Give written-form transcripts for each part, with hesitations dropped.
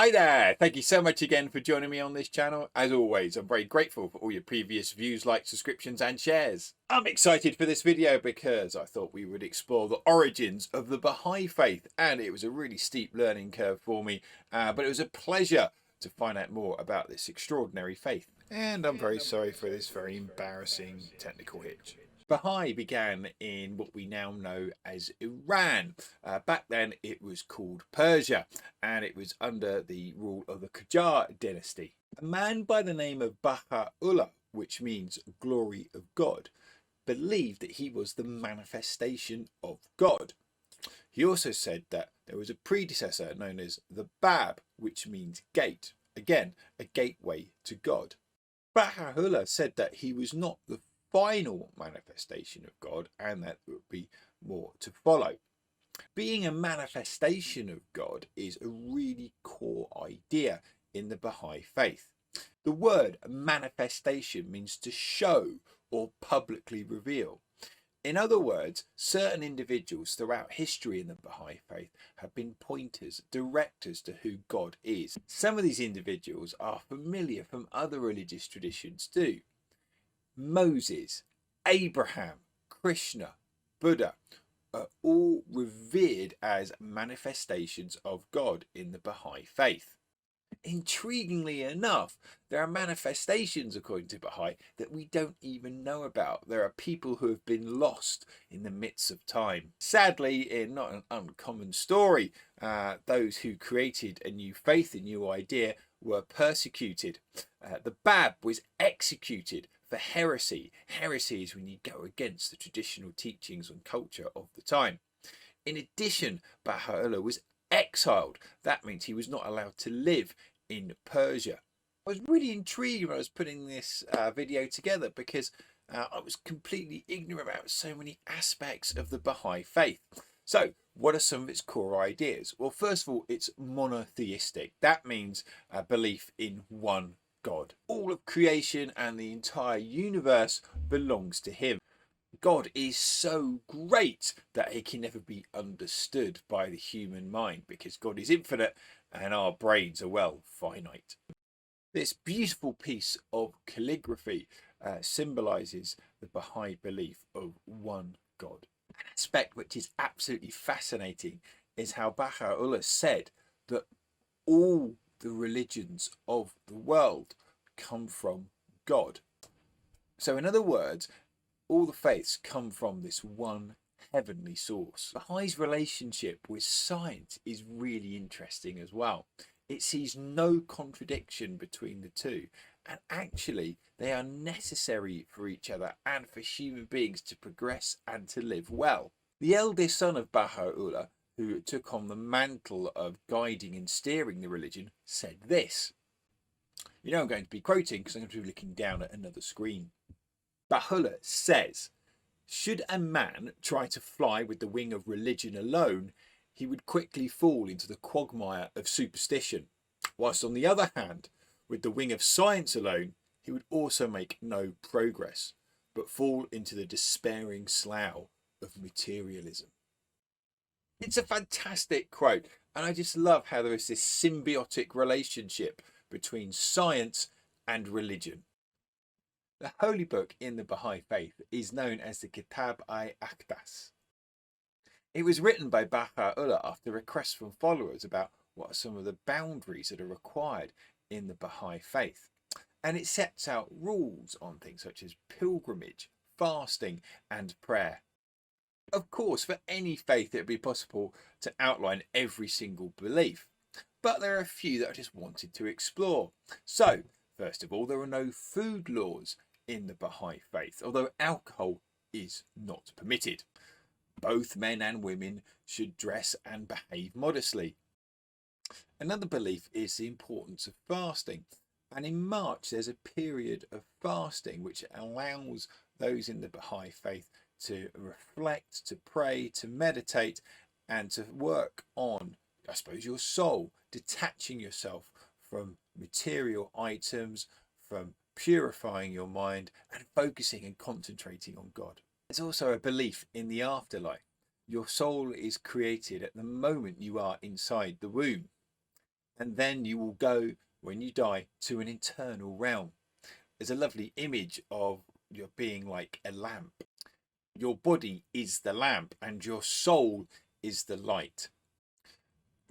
Hi there, thank you so much again for joining me on this channel. As always, I'm very grateful for all your previous views, likes, subscriptions and shares. I'm excited for this video because I thought we would explore the origins of the Baha'i faith, and it was a really steep learning curve for me, but it was a pleasure to find out more about this extraordinary faith. And I'm very sorry for this very embarrassing technical hitch. Baha'i began in what we now know as Iran. Back then it was called Persia, and it was under the rule of the Qajar dynasty. A man by the name of Baha'u'llah, which means glory of God, believed that he was the manifestation of God. He also said that there was a predecessor known as the Bab, which means gate, again a gateway to God. Baha'u'llah said that he was not the final manifestation of God and that there would be more to follow. Being a manifestation of God is a really core idea in the Baha'i faith. The word manifestation means to show or publicly reveal. In other words, certain individuals throughout history in the Baha'i faith have been pointers, directors to who God is. Some of these individuals are familiar from other religious traditions too. Moses, Abraham, Krishna, Buddha are all revered as manifestations of God in the Baha'i faith. Intriguingly enough, there are manifestations according to Baha'i that we don't even know about. There are people who have been lost in the midst of time. Sadly, in not an uncommon story, those who created a new faith, a new idea, were persecuted. The Bab was executed for heresy. Heresy is when you go against the traditional teachings and culture of the time. In addition, Baha'u'llah was exiled. That means he was not allowed to live in Persia. I was really intrigued when I was putting this video together because I was completely ignorant about so many aspects of the Baha'i faith. So what are some of its core ideas? Well, first of all, it's monotheistic. That means a belief in one God. All of creation and the entire universe belongs to him. God is so great that he can never be understood by the human mind because God is infinite and our brains are, well, finite. This beautiful piece of calligraphy symbolizes the Baha'i belief of one God. An aspect which is absolutely fascinating is how Baha'u'llah said that all the religions of the world come from God. So in other words, all the faiths come from this one heavenly source. Bahai's relationship with science is really interesting as well. It sees no contradiction between the two, and actually they are necessary for each other and for human beings to progress and to live well. The eldest son of Baha'u'llah, who took on the mantle of guiding and steering the religion, said this. You know I'm going to be quoting because I'm going to be looking down at another screen. Baha'u'llah says, should a man try to fly with the wing of religion alone, he would quickly fall into the quagmire of superstition, whilst on the other hand, with the wing of science alone, he would also make no progress, but fall into the despairing slough of materialism. It's a fantastic quote, and I just love how there is this symbiotic relationship between science and religion. The holy book in the Baha'i faith is known as the Kitab-i-Aqdas. It was written by Baha'u'llah after requests from followers about what are some of the boundaries that are required in the Baha'i faith. And it sets out rules on things such as pilgrimage, fasting and prayer. Of course, for any faith it would be possible to outline every single belief, but there are a few that I just wanted to explore. So, first of all, there are no food laws in the Baha'i faith, although alcohol is not permitted. Both men and women should dress and behave modestly. Another belief is the importance of fasting, and in March there's a period of fasting which allows those in the Baha'i faith to reflect, to pray, to meditate and to work on, I suppose, your soul, detaching yourself from material items, from purifying your mind and focusing and concentrating on God. There's also a belief in the afterlife. Your soul is created at the moment you are inside the womb. and then you will go, when you die, to an eternal realm. There's a lovely image of your being like a lamp. Your body is the lamp and your soul is the light.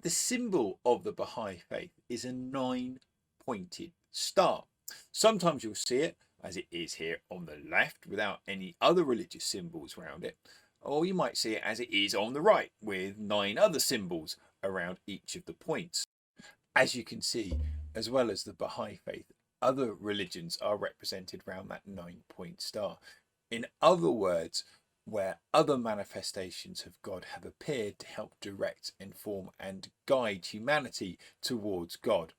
The symbol of the Baha'i faith is a 9-pointed star. Sometimes you'll see it as it is here on the left without any other religious symbols around it, or you might see it as it is on the right with 9 other symbols around each of the points. As you can see, as well as the Baha'i faith, other religions are represented around that 9-point star. In other words, where other manifestations of God have appeared to help direct, inform and guide humanity towards God.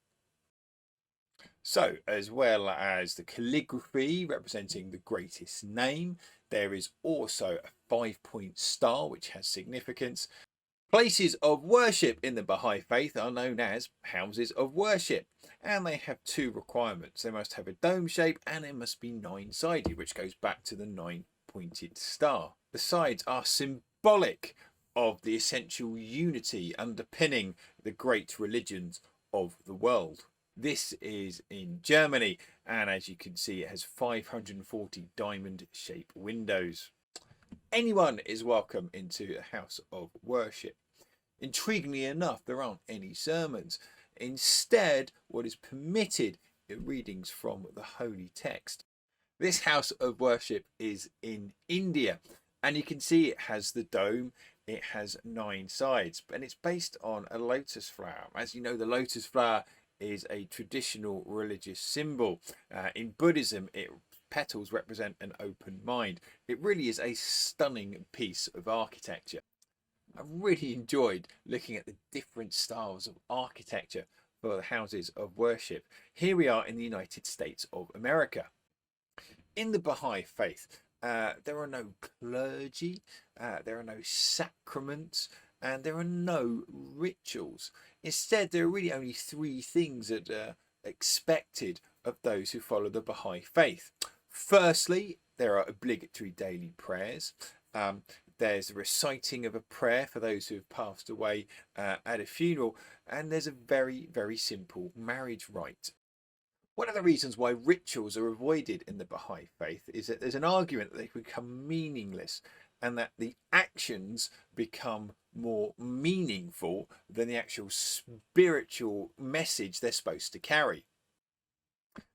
So, as well as the calligraphy representing the greatest name, there is also a 5-point star which has significance. Places of worship in the Baha'i faith are known as houses of worship, and they have 2 requirements. They must have a dome shape and it must be 9-sided, which goes back to the 9-pointed star. The sides are symbolic of the essential unity underpinning the great religions of the world. This is in Germany, and as you can see, it has 540 diamond-shaped windows. Anyone is welcome into a house of worship. Intriguingly enough, there aren't any sermons. Instead, what is permitted are readings from the holy text. This house of worship is in India, and you can see it has the dome. It has 9 sides, and it's based on a lotus flower. As you know, the lotus flower is a traditional religious symbol. In Buddhism, petals represent an open mind. It really is a stunning piece of architecture. I really enjoyed looking at the different styles of architecture for the houses of worship. Here we are in the United States of America. In the Baha'i faith, there are no clergy, there are no sacraments, and there are no rituals. Instead, there are really only 3 things that are expected of those who follow the Baha'i faith. Firstly, there are obligatory daily prayers. There's the reciting of a prayer for those who have passed away at a funeral, and there's a very, very simple marriage rite. One of the reasons why rituals are avoided in the Baha'i faith is that there's an argument that they become meaningless and that the actions become more meaningful than the actual spiritual message they're supposed to carry.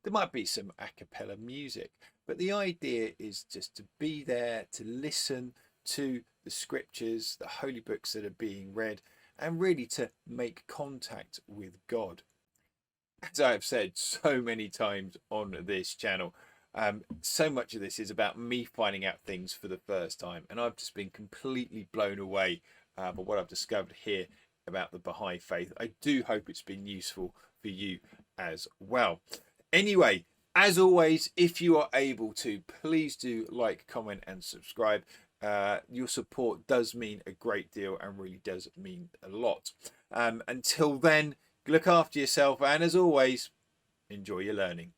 There might be some a cappella music, but the idea is just to be there, to listen to the scriptures, the holy books that are being read, and really to make contact with God. As I have said so many times on this channel, so much of this is about me finding out things for the first time, and I've just been completely blown away by what I've discovered here about the Baha'i faith. I do hope it's been useful for you as well. Anyway, as always, if you are able to, please do like, comment and subscribe. Your support does mean a great deal and really does mean a lot. Until then, look after yourself, and as always, enjoy your learning.